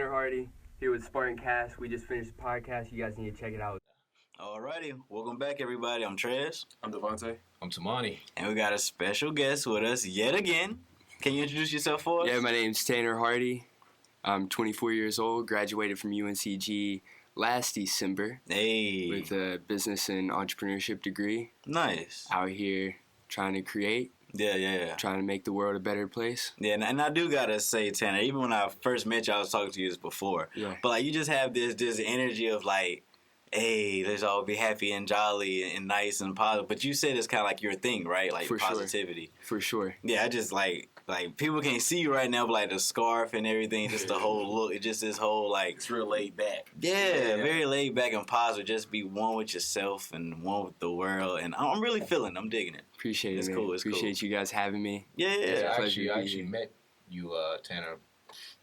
Tanner Hardy here with Spartan Cast. We just finished the podcast. You guys need to check it out. Alrighty, welcome back, everybody. I'm Trez. I'm Devontae. I'm Tamani. And we got a special guest with us yet again. Can you introduce yourself for us? Yeah, my name's Tanner Hardy. I'm 24 years old, graduated from UNCG last December Hey. with a business and entrepreneurship degree. Nice. Out here trying to create, Yeah. trying to make the world a better place. Yeah, and I do gotta say, Tanner, even when I first met you, I was talking to you this before. Yeah. But like, you just have this energy of like, hey, let's all be happy and jolly and nice and positive. But you said it's kind of like your thing, right? Like For sure. positivity. For sure. Yeah, I just like people can't see you right now, but like the scarf and everything, just the whole look, it's just this whole like. It's real laid back. Yeah, very laid back and positive. Just be one with yourself and one with the world. And I'm really feeling it. I'm digging it. Appreciate It's it, man. cool, it's cool. Appreciate you guys having me. Yeah. a I pleasure to be actually here. met you, Tanner,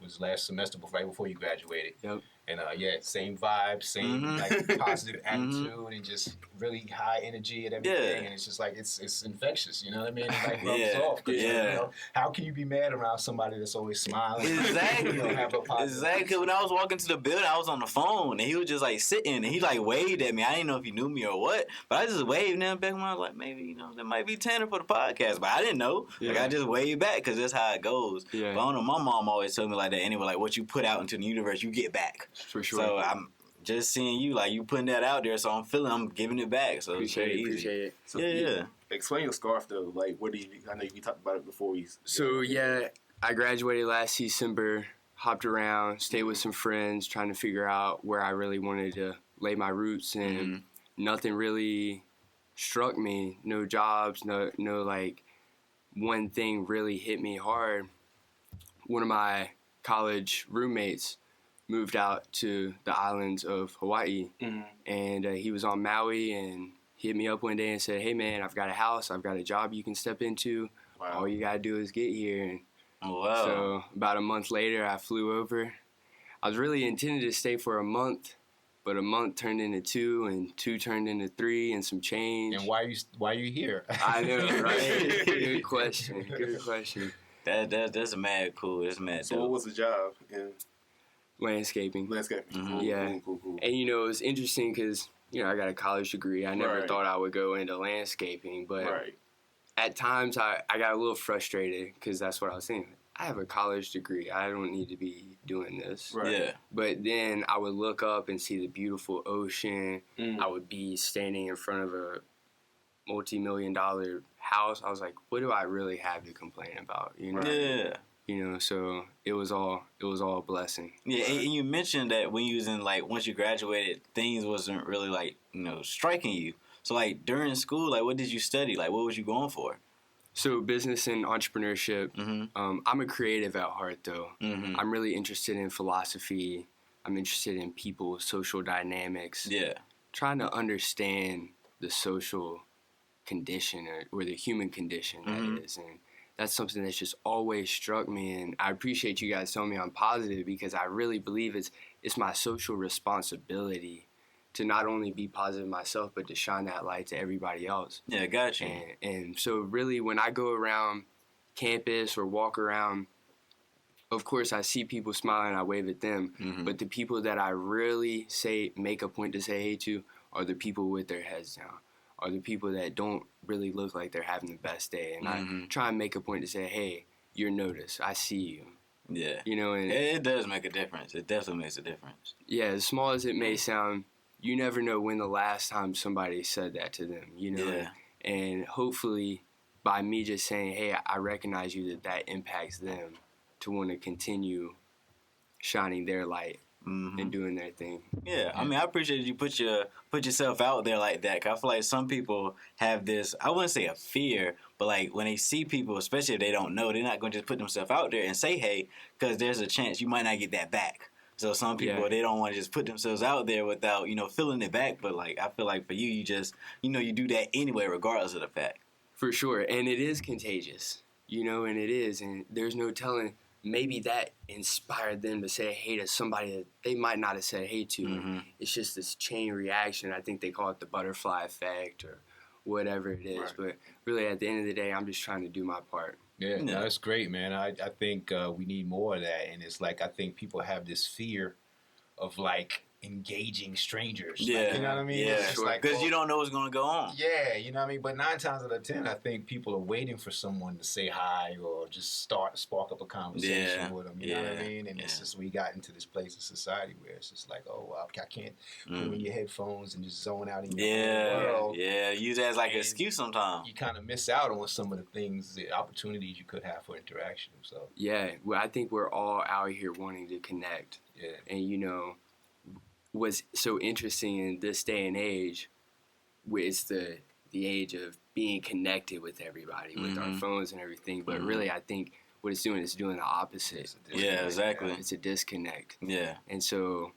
was last semester, right before you graduated. Yep. And same vibe, same Mhm. like positive attitude, and just really high energy and everything. Yeah. And it's just like it's infectious. You know what I mean? It like rubs Yeah, off. 'Cause, yeah. You know, how can you be mad around somebody that's always smiling? Exactly. You know, have a positive Exactly. When I was walking to the building, I was on the phone and he was just like sitting and he like waved at me. I didn't know if he knew me or what, but I just waved and back when I was like, maybe that might be Tanner for the podcast, but I didn't know. Like Yeah. I just waved back because that's how it goes. Yeah. But I don't know. My mom always told me like that anyway. Like what you put out into the universe, you get back. For sure. So I'm just seeing you like you putting that out there, so I'm giving it back. So appreciate it's it. very easy. Appreciate it. So Yeah. Explain your scarf though. Like, what do you? I know you talked about it before. So, yeah, I graduated last December, hopped around, stayed with some friends, trying to figure out where I really wanted to lay my roots, and nothing really struck me. No jobs, no like one thing really hit me hard. One of my college roommates moved out to the islands of Hawaii, and he was on Maui, and he hit me up one day and said, "Hey man, I've got a house, I've got a job you can step into. Wow. All you gotta do is get here." And Oh, wow. so about a month later, I flew over. I was really intended to stay for a month, but a month turned into two, and two turned into three, and some change. And why are you here? I know, right? Good question. Good question. That's mad cool. That's mad So what dope. was the job in Landscaping. landscaping? Mhm. Cool, Yeah. Cool. And it was interesting because I got a college degree. I never Right. thought I would go into landscaping, but Right. at times I got a little frustrated because that's what I was saying. I have a college degree. I don't need to be doing this. Right. Yeah. But then I would look up and see the beautiful ocean. Mm. I would be standing in front of a multi-million-dollar house. I was like, what do I really have to complain about? Yeah. So it was all a blessing. Yeah, and you mentioned that when you was in like once you graduated, things wasn't really like striking you. So like during school, like what did you study? Like what was you going for? So business and entrepreneurship. Mm-hmm. I'm a creative at heart, though. Mm-hmm. I'm really interested in philosophy. I'm interested in people, social dynamics. Yeah. Trying to understand the social condition or the human condition Mhm. that is, and that's something that's just always struck me. And I appreciate you guys telling me I'm positive because I really believe it's my social responsibility to not only be positive myself but to shine that light to everybody else. Yeah, got you. And so really when I go around campus or walk around, of course I see people smiling, I wave at them, Mhm. but the people that I really make a point to say hey to are the people with their heads down, are the people that don't really look like they're having the best day. And I try and make a point to say, hey, you're noticed, I see you. Yeah. And It does make a difference. It definitely makes a difference. yeah, as small as it may sound, you never know when the last time somebody said that to them, Yeah. And hopefully by me just saying, hey, I recognize you, that impacts them to want to continue shining their light Mm-hmm. and doing their thing. Yeah, I mean, I appreciate you put yourself out there like that. 'Cause I feel like some people have this, I wouldn't say a fear, but like when they see people, especially if they don't know, they're not going to just put themselves out there and say, hey, because there's a chance you might not get that back. So some people, Yeah. they don't want to just put themselves out there without, feeling it back. But like, I feel like for you, you just, you do that anyway, regardless of the fact. For sure. And it is contagious, and it is. And there's no telling, maybe that inspired them to say hey to somebody that they might not have said hey to. Mm-hmm. It's just this chain reaction. I think they call it the butterfly effect or whatever it is. Right. But really, at the end of the day, I'm just trying to do my part. Yeah, Yeah. no, that's great, man. I think we need more of that. And it's like, I think people have this fear of like engaging strangers. Like, Yeah. you know what I mean? Yeah. It's just like, Because well, you don't know what's gonna go on. yeah, you know what I mean? But 9 times out of 10, I think people are waiting for someone to say hi or just spark up a conversation Yeah, with them. You know what I yeah, mean? And it's yeah. just, we got into this place of society where it's just like, oh, well, I can't put in your headphones and just zone out in your own Yeah, world. yeah. Use that as like an And excuse sometimes. You kind of miss out on some of the things, the opportunities you could have for interaction. So, Yeah, well, I think we're all out here wanting to connect. yeah. And, you know, what's so interesting in this day and age, where it's the age of being connected with everybody, with our Mhm. phones and everything. But Mhm. really, I think what it's doing is doing the opposite. It's a Yeah, disconnect, exactly. man. It's a disconnect. Yeah. And so,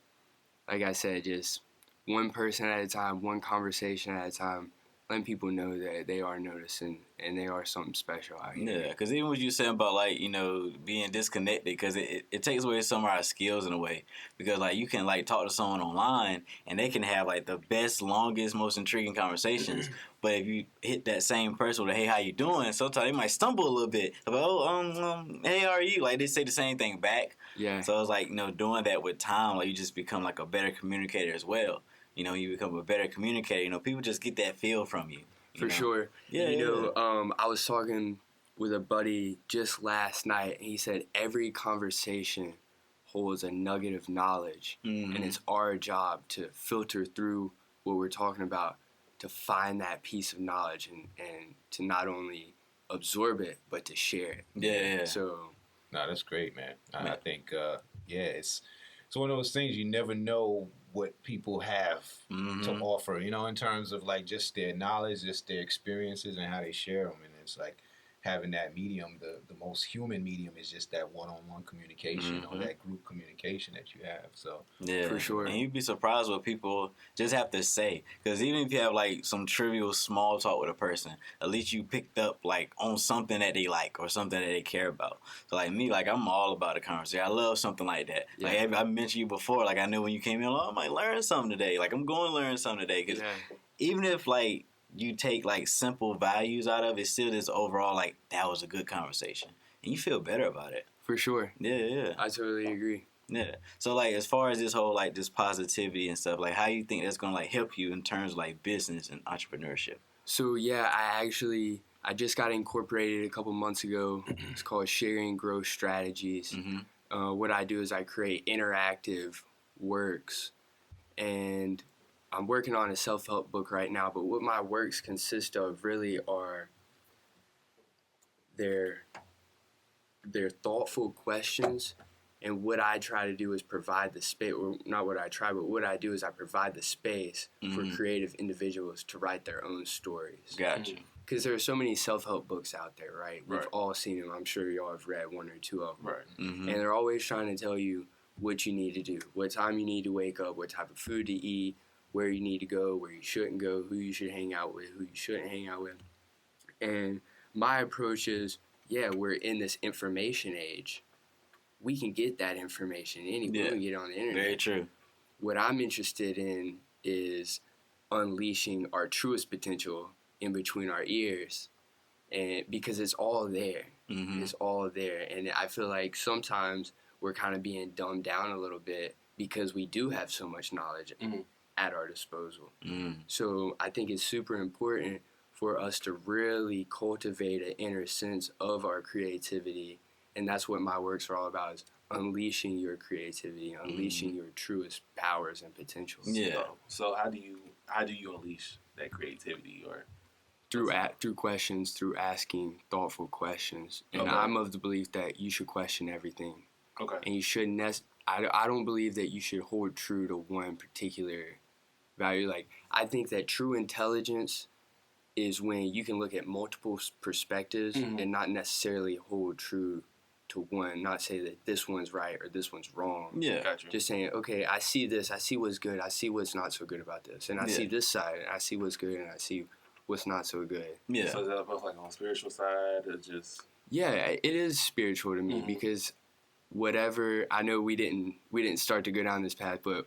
like I said, just one person at a time, one conversation at a time, letting people know that they are noticing and they are something special out here. Yeah, because even what you saying about like, you know, being disconnected, because it takes away some of our skills in a way. Because like you can like talk to someone online and they can have like the best, longest, most intriguing conversations. But if you hit that same person with a, hey, how you doing? Sometimes they might stumble a little bit. Like, oh, hey, how are you? Like they say the same thing back. Yeah. So it's like, you know, doing that with time, like you just become like a better communicator as well. You know, you become a better communicator. You know, people just get that feel from you. For know? sure. Yeah, You yeah. know, I was talking with a buddy just last night, and he said every conversation holds a nugget of knowledge, Mhm. and it's our job to filter through what we're talking about to find that piece of knowledge and to not only absorb it, but to share it. Yeah. So, No, that's great, man. I Man. think, it's one of those things you never know what people have to Mhm. offer, you know, in terms of like just their knowledge, just their experiences and how they share them. And it's like having that medium, the most human medium is just that one-on-one communication or Mhm. that group communication that you have. So, Yeah, For sure. And you'd be surprised what people just have to say. Because even if you have like some trivial small talk with a person, at least you picked up like on something that they like or something that they care about. So like me, like I'm all about a conversation. I love something like that. Yeah. Like I mentioned you before. Like I knew when you came in, oh, I might learn something today. Like I'm going to learn something today. Because yeah. even if like you take like simple values out of it, still just overall like that was a good conversation, and you feel better about it. For sure. Yeah. I totally agree. Yeah. So like as far as this whole like this positivity and stuff, like how you think that's gonna like help you in terms of like business and entrepreneurship? So yeah, I just got incorporated a couple months ago. It's called Sharing Growth Strategies. Mm-hmm. What I do is I create interactive works, and I'm working on a self-help book right now. But what my works consist of really are they're thoughtful questions. And what I try to do is provide the space, or not what I try, but what I do is I provide the space for Mhm. creative individuals to write their own stories. Gotcha. Because there are so many self-help books out there, right? We've Right. all seen them. I'm sure y'all have read one or two of them. Right. Mm-hmm. And they're always trying to tell you what you need to do, what time you need to wake up, what type of food to eat, where you need to go, where you shouldn't go, who you should hang out with, who you shouldn't hang out with. And my approach is, yeah, we're in this information age. We can get that information anywhere. Yeah. We can get it on the internet. Very true. What I'm interested in is unleashing our truest potential in between our ears, and because it's all there. Mm-hmm. It's all there. And I feel like sometimes we're kind of being dumbed down a little bit because we do have so much knowledge Mhm. at our disposal. Mm. So I think it's super important for us to really cultivate an inner sense of our creativity. And that's what my works are all about, is unleashing your creativity, unleashing your truest powers and potentials. Yeah. So how do you unleash that creativity or Through questions, through asking thoughtful questions. And Okay. I'm of the belief that you should question everything. okay. And you shouldn't I don't believe that you should hold true to one particular value. Like, I think that true intelligence is when you can look at multiple perspectives Mhm. and not necessarily hold true to one, not say that this one's right or this one's wrong. Yeah. Gotcha. Just saying, okay, I see this, I see what's good, I see what's not so good about this. And I see Yeah. this side, and I see what's good, and I see what's not so good. Yeah. So is that both like on the spiritual side or just Yeah, it is spiritual to me Mhm. because whatever, I know we didn't start to go down this path, but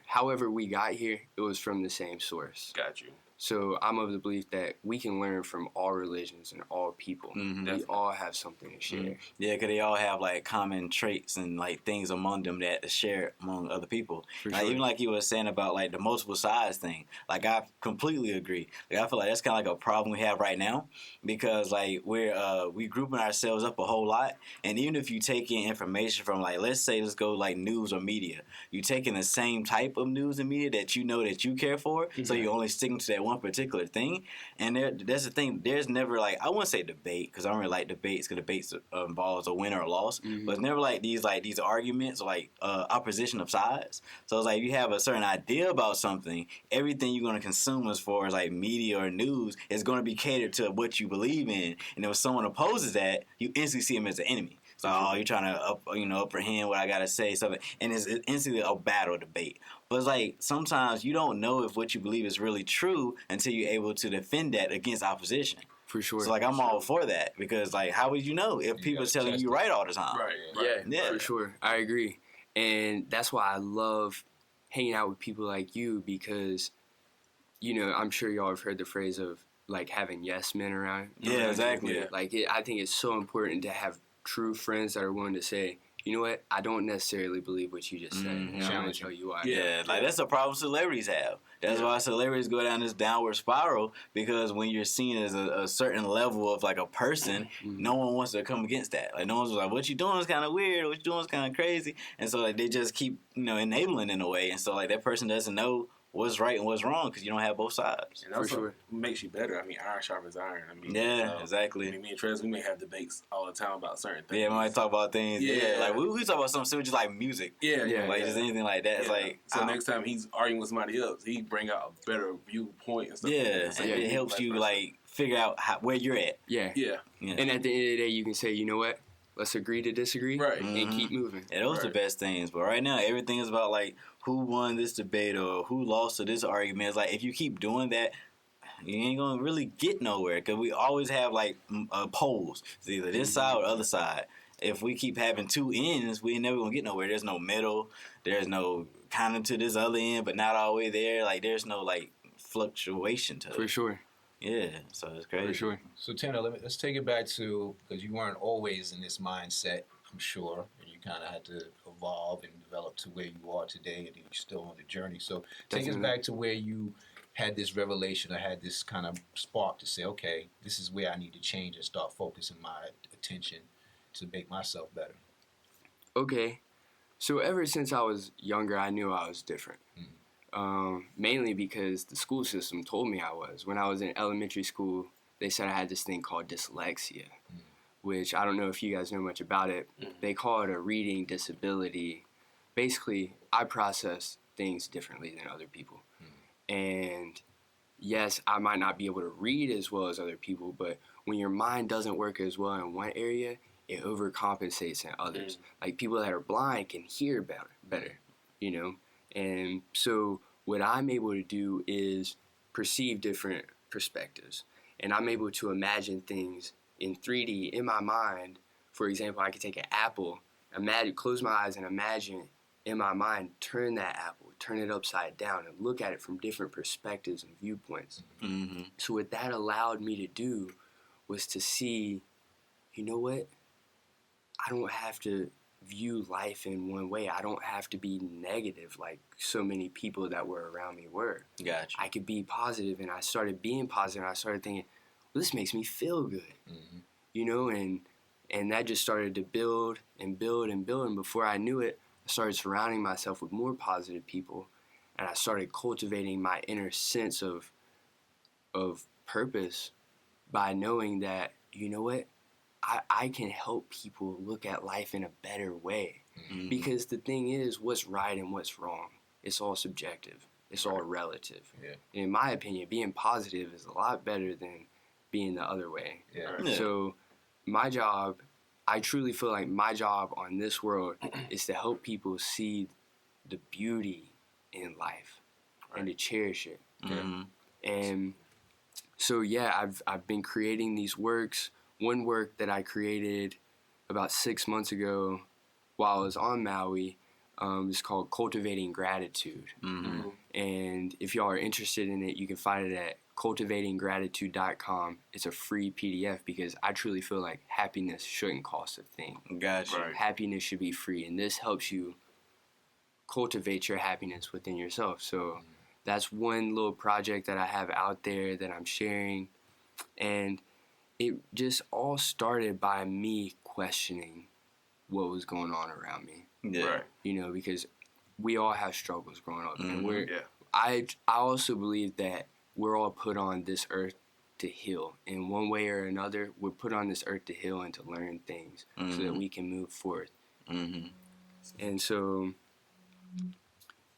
however we got here, it was from the same source. got you? So I'm of the belief that we can learn from all religions and all people. Mhm. We all have something to share. Yeah, because they all have like common traits and like things among them that to share among other people. For Like, sure. even like you were saying about like the multiple sides thing. Like I completely agree. Like I feel like that's kind of like a problem we have right now because like we grouping ourselves up a whole lot, and even if you take in information from like let's go like news or media, you taking the same type of news and media that you know that you care for, so you're only sticking to that one particular thing. And that's the thing. There's never like I wouldn't say debate because I don't really like debates because debates involves a win or a loss. But it's never like these arguments or like opposition of sides. So it's like you have a certain idea about something, everything you're going to consume as far as like media or news is going to be catered to what you believe in. And if someone opposes that, you instantly see them as an enemy. So you're trying to apprehend what I gotta say, something, and it's instantly a battle debate. But it's like sometimes you don't know if what you believe is really true until you're able to defend that against opposition. For sure. So like I'm all for that because like how would you know if people are gotta telling test you it. right all the time? Right. Yeah, for sure. I agree. And that's why I love hanging out with people like you because, I'm sure y'all have heard the phrase of like having yes men around. Yeah, exactly. Like I think it's so important to have true friends that are willing to say, you know what, I don't necessarily believe what you just said. And I'm going Challenge to tell you why. Yeah, like that's a problem celebrities have. That's why celebrities go down this downward spiral because when you're seen as a certain level of like a person, no one wants to come against that. Like no one's like, what you doing is kind of weird, what you doing is kind of crazy, and so like they just keep enabling in a way, and so like that person doesn't know what's right and what's wrong because you don't have both sides. And also sure. makes you better. I mean, iron sharpens iron. I mean, Yeah, exactly. I mean, me and Trez, we may have debates all the time about certain things. Yeah, we might talk about things. Yeah, Yeah. like we talk about something simple, just like music. Yeah, Like just anything like that. It's Yeah. like so next time he's arguing with somebody else, he bring out a better viewpoint and stuff. yeah, like that. So and it helps like you person. like figure out where you're at. Yeah. Yeah, Yeah. And at the end of the day, you can say, you know what, let's agree to disagree Right. and keep moving. Yeah, those are the Right. best things. But right now, everything is about like who won this debate or who lost to this argument. It's like if you keep doing that, you ain't gonna really get nowhere because we always have like poles. It's either this side or the other side. If we keep having two ends, we ain't never gonna get nowhere. There's no middle. There's no kind of to this other end, but not all the way there. Like there's no like fluctuation to For it. sure. Yeah, so it's crazy. For sure. So Tanner, let's take it back to because you weren't always in this mindset, I'm sure, and you kind of had to evolve and develop to where you are today, and you're still on the journey. So take us Definitely. back to where you had this revelation or had this kind of spark to say, okay, this is where I need to change and start focusing my attention to make myself better. Okay. So ever since I was younger, I knew I was different. Mainly because the school system told me I was. When I was in elementary school, they said I had this thing called dyslexia, which I don't know if you guys know much about it. They call it a reading disability. Basically, I process things differently than other people. And yes, I might not be able to read as well as other people, but when your mind doesn't work as well in one area, it overcompensates in others. Like people that are blind can hear better, And so what I'm able to do is perceive different perspectives. And I'm able to imagine things in 3D in my mind. For example, I could take an apple, close my eyes and imagine in my mind, turn that apple, turn it upside down and look at it from different perspectives and viewpoints. Mm-hmm. So what that allowed me to do was to see, you know what? I don't have to view life in one way. I don't have to be negative like so many people that were around me were. Gotcha. I could be positive, and I started being positive, and I started thinking, well, this makes me feel good, and that just started to build and build and build, and before I knew it, I started surrounding myself with more positive people, and I started cultivating my inner sense of purpose by knowing that, you know what, I can help people look at life in a better way. Mhm. Because the thing is, what's right and what's wrong, it's all subjective. It's all relative. Yeah. And in my opinion, being positive is a lot better than being the other way. Yeah. Yeah. So my job, I truly feel like my job on this world is to help people see the beauty in life and to cherish it. Mm-hmm. And so yeah, I've been creating these works. One work that I created about 6 months ago while I was on Maui is called Cultivating Gratitude. Mm-hmm. And if y'all are interested in it, you can find it at cultivatinggratitude.com. It's a free PDF because I truly feel like happiness shouldn't cost a thing. Gotcha. Right. Happiness should be free, and this helps you cultivate your happiness within yourself. So that's one little project that I have out there that I'm sharing, and it just all started by me questioning what was going on around me. Yeah. Right. You know, because we all have struggles growing up, and Yeah. I also believe that we're all put on this earth to heal in one way or another. We're put on this earth to heal and to learn things so that we can move forth. Mm-hmm. And so,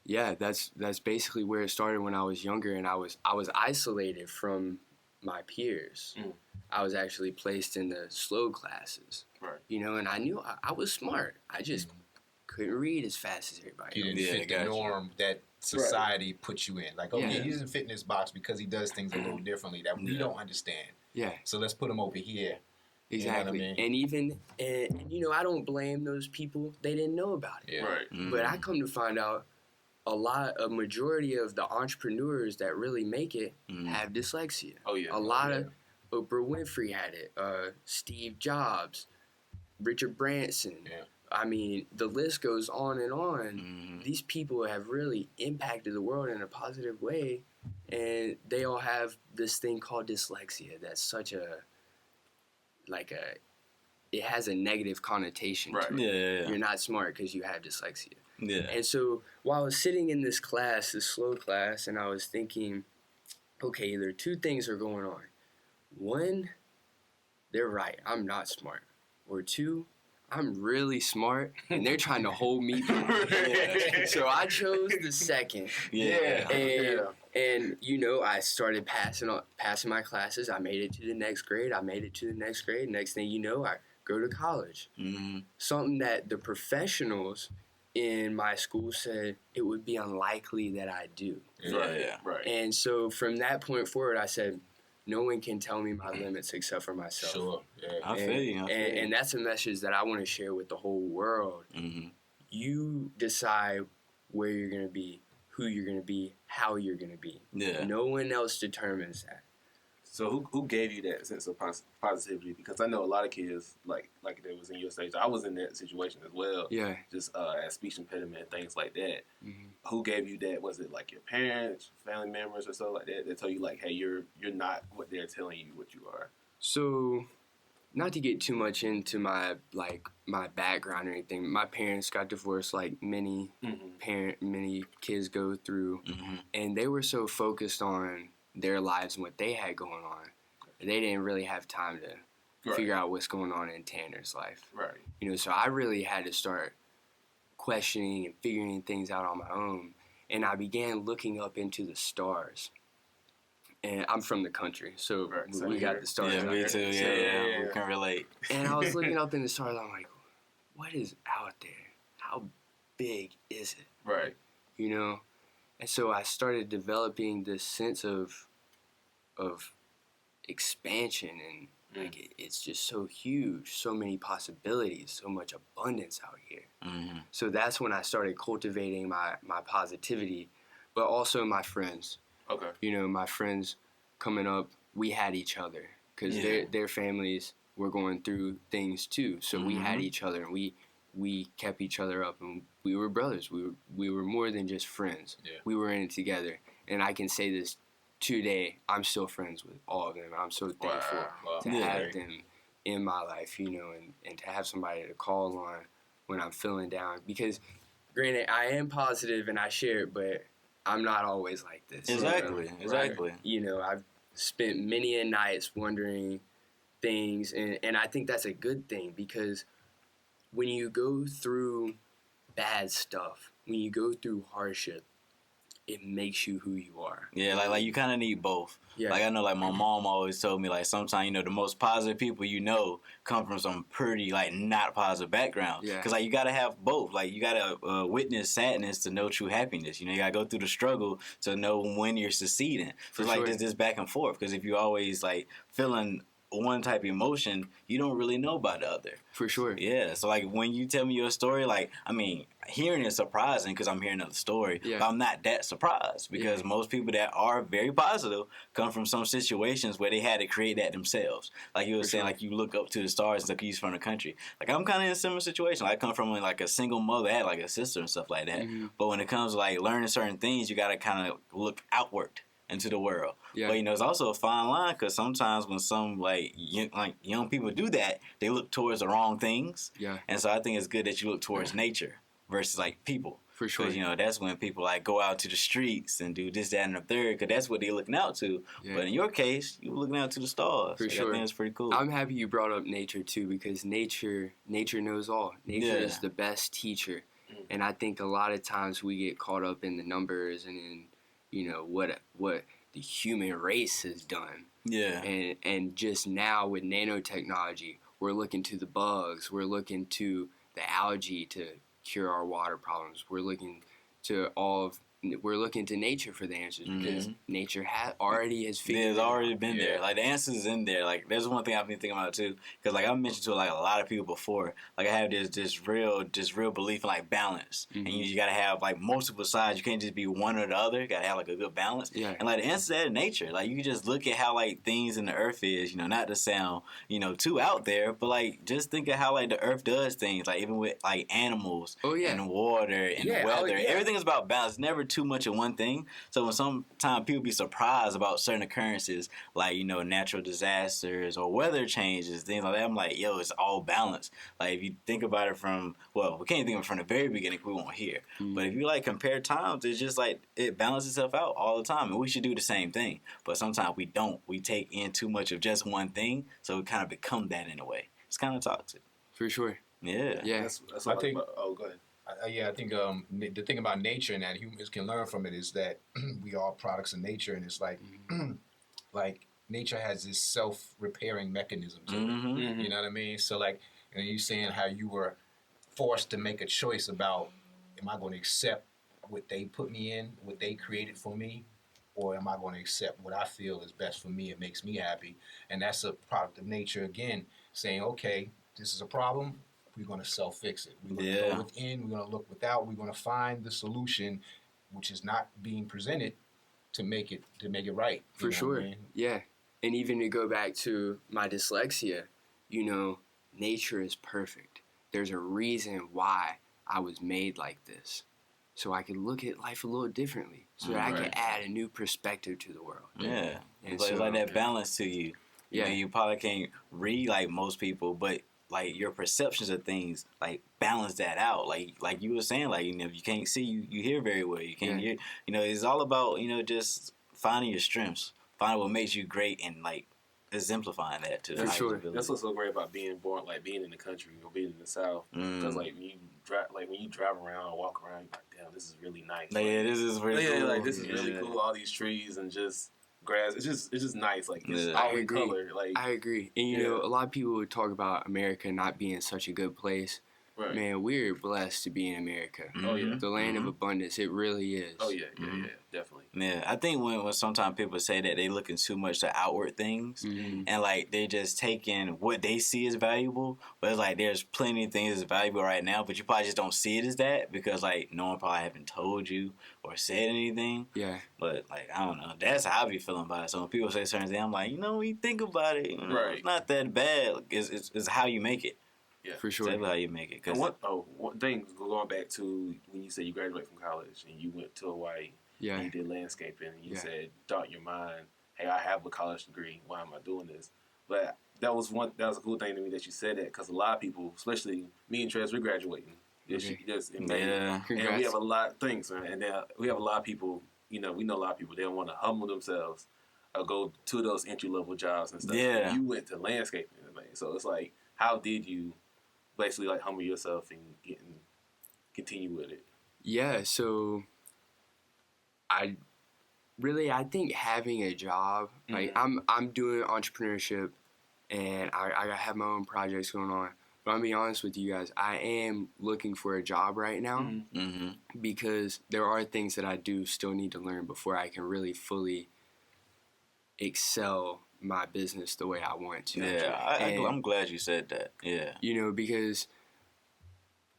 yeah, that's basically where it started when I was younger, and I was isolated from my peers. I was actually placed in the slow classes, Right. you know, and I knew I was smart. I just couldn't read as fast as everybody You else. didn't Yeah, fit the gotcha. norm that society puts you in. Like, oh yeah, Yeah. he doesn't fit in this box because he does things a little differently that we Yeah. don't understand. Yeah. So let's put him over here. Exactly. You know what I mean? And even, and you know, I don't blame those people. They didn't know about it. Yeah. Right. Mm-hmm. But I come to find out a majority of the entrepreneurs that really make it have dyslexia. Oh yeah. A lot of Oprah Winfrey had it. Steve Jobs, Richard Branson. Yeah. I mean, the list goes on and on. Mm-hmm. These people have really impacted the world in a positive way, and they all have this thing called dyslexia. That's such it has a negative connotation Right. to it. Yeah. You're not smart because you have dyslexia. Yeah. And so while I was sitting in this class, this slow class, and I was thinking, okay, there are two things are going on. One, they're right, I'm not smart. Or two, I'm really smart, and they're trying to hold me back. So I chose the second. Yeah. And you know, I started passing my classes. I made it to the next grade. Next thing you know, I go to college. Mm-hmm. Something that the professionals in my school said it would be unlikely that I do. Yeah. Right. And so from that point forward, I said, no one can tell me my limits except for myself. Sure. Yeah. I feel you. And that's a message that I want to share with the whole world. Mm-hmm. You decide where you're going to be, who you're going to be, how you're going to be. Yeah. No one else determines that. So who gave you that sense of positivity? Because I know a lot of kids like that was in your stage. I was in that situation as well. Yeah. Just as speech impediment, things like that. Mm-hmm. Who gave you that? Was it like your parents, family members, or something like that that tell you like, hey, you're not what they're telling you what you are? So, not to get too much into my background or anything, my parents got divorced like many many kids go through, Mm-hmm. and they were so focused on their lives and what they had going on, they didn't really have time to figure out what's going on in Tanner's life. Right. You know, so I really had to start questioning and figuring things out on my own, and I began looking up into the stars. And I'm from the country, so Right, same we got here. the stars. Yeah, out me there. too. So- Yeah. We can relate. And I was looking up in the stars. I'm like, what is out there? How big is it? Right. You know? And so I started developing this sense of expansion, and like it's just so huge, so many possibilities, so much abundance out here. Mm-hmm. So that's when I started cultivating my positivity, but also my friends. Okay. You know, my friends coming up, we had each other because Yeah. their families were going through things too. So we had each other, and we kept each other up, and we were brothers. We were more than just friends. Yeah. We were in it together, and I can say this today. I'm still friends with all of them. I'm so thankful Wow. to Yeah. have them in my life, you know, and to have somebody to call on when I'm feeling down. Because, granted, I am positive and I share it, but I'm not always like this. Exactly. You know? Exactly. You know, I've spent many a nights wondering things, and I think that's a good thing, because when you go through bad stuff, when you go through hardship, it makes you who you are. Yeah, like you kind of need both. Yeah. Like I know, like my mom always told me, like sometimes you know the most positive people you know come from some pretty like not positive background. Yeah. Cause like you gotta have both. Like you gotta witness sadness to know true happiness. You know, you gotta go through the struggle to know when you're succeeding. So For it's like sure. this back and forth. Cause if you always like feeling one type of emotion, you don't really know about the other. For sure. Yeah, so like when you tell me your story, like I mean, hearing it's surprising because I'm hearing another story, Yeah. but I'm not that surprised because most people that are very positive come from some situations where they had to create that themselves. Like you were saying, like you look up to the stars and stuff. You're from the country. Like I'm kind of in a similar situation. I come from like a single mother, I had like a sister and stuff like that. But when it comes to like learning certain things, you got to kind of look outward into the world. Yeah. But you know, it's also a fine line because sometimes when some like young people do that, they look towards the wrong things. Yeah. And so I think it's good that you look towards nature versus like people. For sure. Because, you know, that's when people like go out to the streets and do this, that, and the third, because that's what they're looking out to. Yeah. But in your case, you were looking out to the stars. For Like, sure. I think it's pretty cool. I'm happy you brought up nature too, because nature knows all. Nature Yeah. is the best teacher, and I think a lot of times we get caught up in the numbers and in, you know, what the human race has done. Yeah. And just now with nanotechnology, we're looking to the bugs, we're looking to the algae to cure our water problems. We're looking to nature for the answers because nature already has figured It's it out. already been there. Like the answers is in there. Like there's one thing I've been thinking about too, because like I've mentioned to like a lot of people before. Like I have this real belief in like balance, and you gotta have like multiple sides. You can't just be one or the other. You gotta have like a good balance. Yeah. And like the answer is in nature. Like you can just look at how like things in the earth is. You know, not to sound too out there, but like just think of how like the earth does things. Like even with like animals and water and weather, everything is about balance. It's never too much of one thing. So when sometimes people be surprised about certain occurrences, like, natural disasters or weather changes, things like that, I'm like, yo, it's all balanced. Like if you think about it we can't think of it from the very beginning, we won't hear. But if you like compare times, it's just like it balances itself out all the time. And we should do the same thing. But sometimes we don't. We take in too much of just one thing, so we kind of become that in a way. It's kind of toxic. For sure. Yeah. Yeah. That's what I think- Oh, go ahead. I think the thing about nature and that humans can learn from it is that we are products of nature, and it's like like nature has this self-repairing mechanism to it. Mm-hmm. You know what I mean? So like, you saying how you were forced to make a choice about, am I going to accept what they put me in, what they created for me, or am I going to accept what I feel is best for me and makes me happy? And that's a product of nature again, saying, okay, this is a problem. We're going to self-fix it. We're going to go within. We're going to look without. We're going to find the solution, which is not being presented, to make it right. For You know sure. what I mean? Yeah. And even to go back to my dyslexia, nature is perfect. There's a reason why I was made like this. So I can look at life a little differently. So that I can add a new perspective to the world. Yeah. And It's like that balance to you. Yeah. You probably can't read like most people, but like your perceptions of things like balance that out. Like you were saying, like if you can't see, you hear very well. You can't hear. It's all about just finding your strengths, finding what makes you great, and like exemplifying that to the For highest sure. ability. That's what's so great about being born, like being in the country or being in the South. Because like when you drive around or walk around, you're like, damn, this is really nice. Like, yeah, this is really cool. like this is really cool. All these trees and just grass. It's just nice. Like it's Yeah. all I in agree. color. Like I agree. And a lot of people would talk about America not being such a good place. right. Man, we're blessed to be in America. Oh yeah. The land of abundance, it really is. Oh yeah. Definitely. Yeah, I think when sometimes people say that they looking too much to outward things, and like they just taking what they see as valuable, but it's like there's plenty of things that's valuable right now, but you probably just don't see it as that because like no one probably haven't told you or said anything. Yeah. But like I don't know, that's how I be feeling about it. So when people say certain things, I'm like, when you think about it, it's not that bad. It's how you make it. Yeah. For sure. It's exactly how you make it. And one thing going back to when you said you graduated from college and you went to Hawaii. Yeah. And you did landscaping, and you Yeah. said, thought in your mind, hey, I have a college degree. Why am I doing this? But that was a cool thing to me that you said that, because a lot of people, especially me and Trez, we're graduating. In May. Yeah. And Congrats. we have a lot of things, man. And we have a lot of people, we know a lot of people, they don't want to humble themselves or go to those entry-level jobs and stuff. Yeah. You went to landscaping, man. So it's like, how did you basically like humble yourself and continue with it? Yeah, so I think having a job, like I'm doing entrepreneurship and I have my own projects going on. But I'm gonna be honest with you guys, I am looking for a job right now because there are things that I do still need to learn before I can really fully excel my business the way I want to. Yeah, And, I'm glad you said that. Yeah. you know, because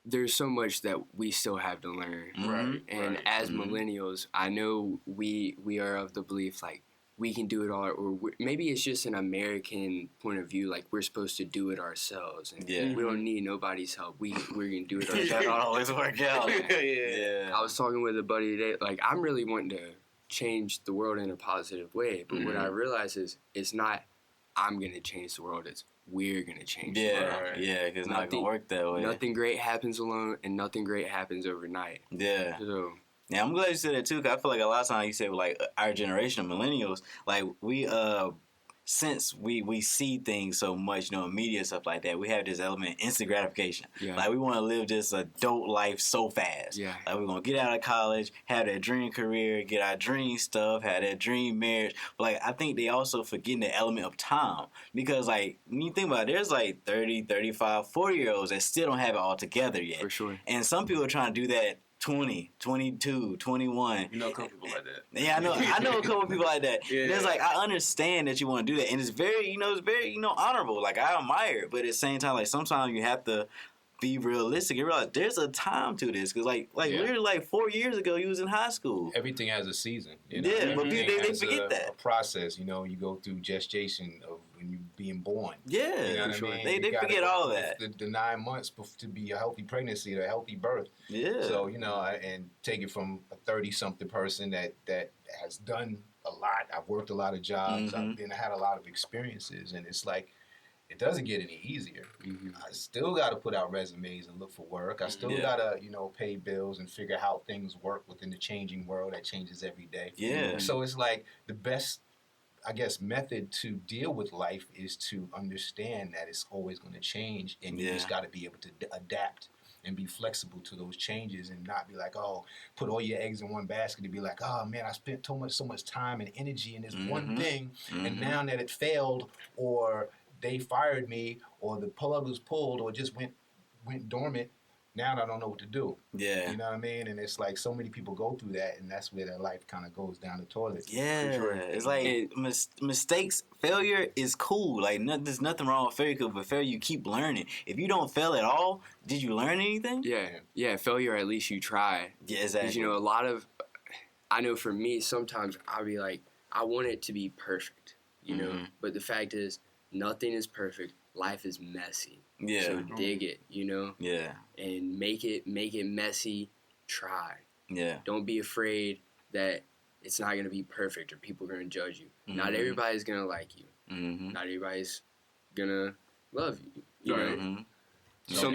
there's so much that we still have to learn. Right. And as millennials, I know we are of the belief like we can do it all, or maybe it's just an American point of view, like we're supposed to do it ourselves, and Yeah. we don't need nobody's help. We're gonna do it That ourselves. don't always work out. Yeah. I was talking with a buddy today. Like I'm really wanting to change the world in a positive way, but what I realize is it's not I'm gonna change the world. It's we're gonna change the world. Yeah, because it's not Nothing- gonna work that way. Nothing great happens alone, and nothing great happens overnight. Yeah. So Yeah, I'm glad you said that too, because I feel like a lot of times you say with like our generation of millennials, like we since we see things so much, you know, in media and stuff like that, we have this element of instant gratification. Yeah. Like we want to live this adult life so fast. Yeah. Like we're gonna get out of college, have that dream career, get our dream stuff, have that dream marriage. But like I think they also forgetting the element of time. Because like when you think about it, there's like 30, 35, 40-year-olds that still don't have it all together yet. for sure. And some people are trying to do that 20, 22, 21. You know a couple people like that. Yeah, I know a couple people like that. Yeah. And it's like I understand that you want to do that, and it's very, honorable. Like I admire it, but at the same time, like sometimes you have to be realistic and realize there's a time to this. Because like Yeah. literally like 4 years ago, you was in high school. Everything has a season. You know? Yeah, but Everything they has forget that. a process. You know, you go through gestation of when you being born. Yeah, You know what for I sure. mean? They You gotta forget go all through that. The 9 months to be a healthy pregnancy or a healthy birth. Yeah. So, you know, and take it from a 30-something person that has done a lot. I've worked a lot of jobs. Mhm. I've had a lot of experiences. And it's like, it doesn't get any easier. Mhm. I still got to put out resumes and look for work. I still Yeah. got to, pay bills and figure out how things work within the changing world that changes every day. Yeah. So it's like the best, I guess, method to deal with life is to understand that it's always going to change, and you Yeah. just got to be able to adapt and be flexible to those changes, and not be like, oh, put all your eggs in one basket, and be like, oh man, I spent so much time and energy in this one Mhm. thing, and Mhm. now that it failed, or they fired me, or the plug was pulled, or just went dormant, now I don't know what to do. Yeah. You know what I mean? And it's like so many people go through that, and that's where their life kind of goes down the toilet. Yeah, sure. it's like mistakes. Failure is cool. Like there's nothing wrong with failure, but failure you keep learning. If you don't fail at all, did you learn anything? Yeah, failure, at least you try. Yeah, 'Cause, exactly. I know for me, sometimes I'll be like, I want it to be perfect, Mhm. but the fact is, nothing is perfect. Life is messy. Yeah, So dig it, yeah, and make it messy. Try. yeah. Don't be afraid that it's not going to be perfect or people are going to judge you. Not Mhm. everybody's going to like you. Mm-hmm. Not everybody's going to love you. You Right. know? Mm-hmm. Some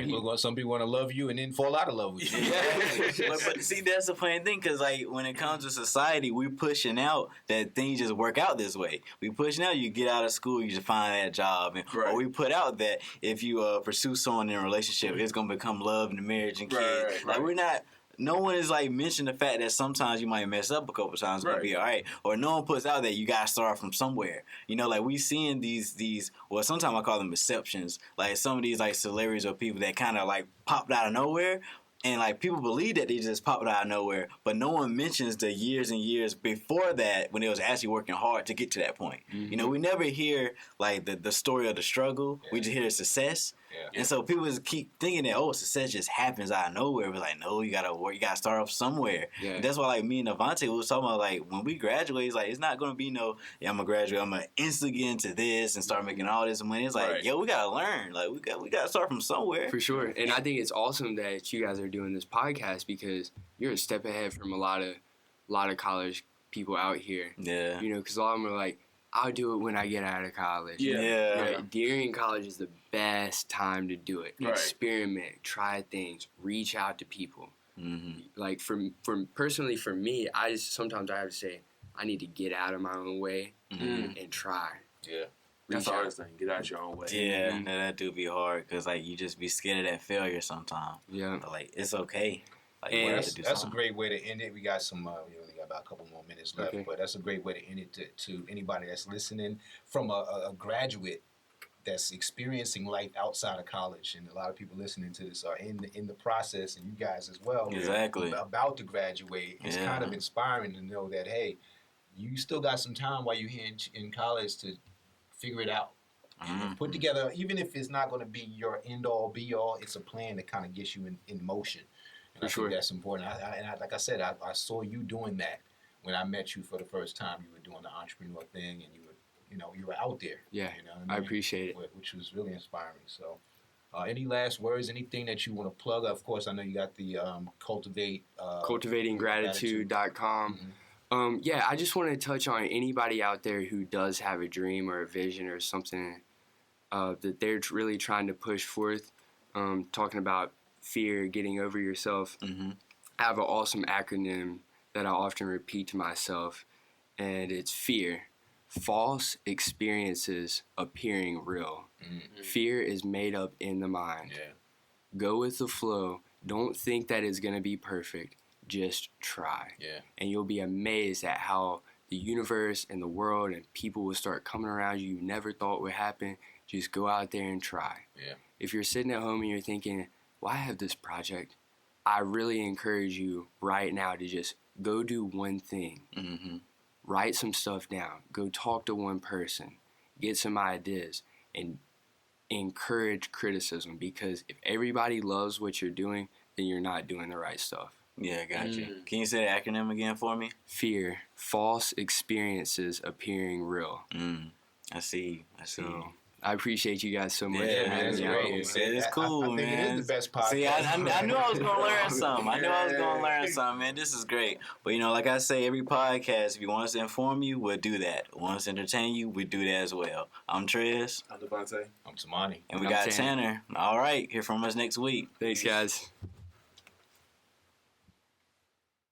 people want to love you and then fall out of love with you. Yeah. but see, that's the funny thing, because like when it comes to society, we pushing out that things just work out this way. We pushing out you get out of school, you just find that job, and Right. or we put out that if you pursue someone in a relationship, it's gonna become love and marriage and kids. Right, Like right. we're not. No one is like mentioning the fact that sometimes you might mess up a couple times, it's gonna Right. be all right. Or no one puts out that you gotta start from somewhere. You know, like we seeing these. Well, sometimes I call them exceptions. Like some of these like celebrities or people that kind of like popped out of nowhere. And like people believe that they just popped out of nowhere, but no one mentions the years and years before that when they was actually working hard to get to that point. You know, we never hear like the story of the struggle. We just hear the success. Yeah. And so people just keep thinking that success just happens out of nowhere. But like, no, you gotta work. You gotta start off somewhere. Yeah. And that's why like me and Avante was talking about like when we graduate, it's like it's not gonna be I'm gonna graduate. I'm gonna instantly get into this and start making all this money. It's like Right. we gotta learn. Like we gotta start from somewhere. For sure. And I think it's awesome that you guys are doing this podcast because you're a step ahead from a lot of college people out here. Yeah. Because a lot of them are like, I'll do it when I get out of college. Yeah. Right? During college is the best time to do it. Right. Experiment, try things, reach out to people. Mm-hmm. Like personally for me, sometimes I have to say, I need to get out of my own way Mm-hmm. and try. Yeah. That's Reach the out. hardest thing. Get out your own way. Yeah, Mhm. that do be hard because like you just be scared of that failure sometimes. Yeah. But like it's okay. Like And we have That's, to do that's a something. great way to end it. We got some, we only got about a couple more minutes left, Okay. but that's a great way to end it to anybody that's listening from a graduate that's experiencing life outside of college. And a lot of people listening to this are in the process, and you guys as well. Exactly. About to graduate. It's Yeah. kind of inspiring to know that, hey, you still got some time while you're here in college to figure it out. And put together, even if it's not going to be your end all be all, it's a plan that kind of gets you in motion. And For I sure. think that's important. Like I said, I saw you doing that when I met you for the first time. You were doing the entrepreneur thing, and you were out there. Yeah, you know what I mean? appreciate it. Which was really inspiring. So, any last words? Anything that you want to plug? Of course, I know you got the Cultivate. CultivatingGratitude.com. Yeah, I just want to touch on anybody out there who does have a dream or a vision or something that they're really trying to push forth. Talking about fear, getting over yourself. Mm-hmm. I have an awesome acronym that I often repeat to myself, and it's FEAR. False experiences appearing real. Mm-hmm. Fear is made up in the mind. Yeah. Go with the flow. Don't think that it's going to be perfect. Just try. Yeah. And you'll be amazed at how the universe and the world and people will start coming around you never thought would happen. Just go out there and try. Yeah. If you're sitting at home and you're thinking, well, I have this project, I really encourage you right now to just go do one thing. Mm-hmm. Write some stuff down. Go talk to one person. Get some ideas. And encourage criticism, because if everybody loves what you're doing, then you're not doing the right stuff. Yeah, gotcha. Can you say the acronym again for me? Fear. False experiences appearing real. I see. So I appreciate you guys so much. Yeah, for man, having it's me out great. here. It's cool, I think man. it is the best podcast. See, I knew I was gonna learn something. I knew I was gonna learn something, man. This is great. But like I say, every podcast, if you want us to inform you, we'll do that. Want us to entertain you, we do that as well. I'm Trez, I'm Devontae. I'm Tamani. and we I'm got Tanner. Tanner. All right, hear from us next week. Thanks, guys.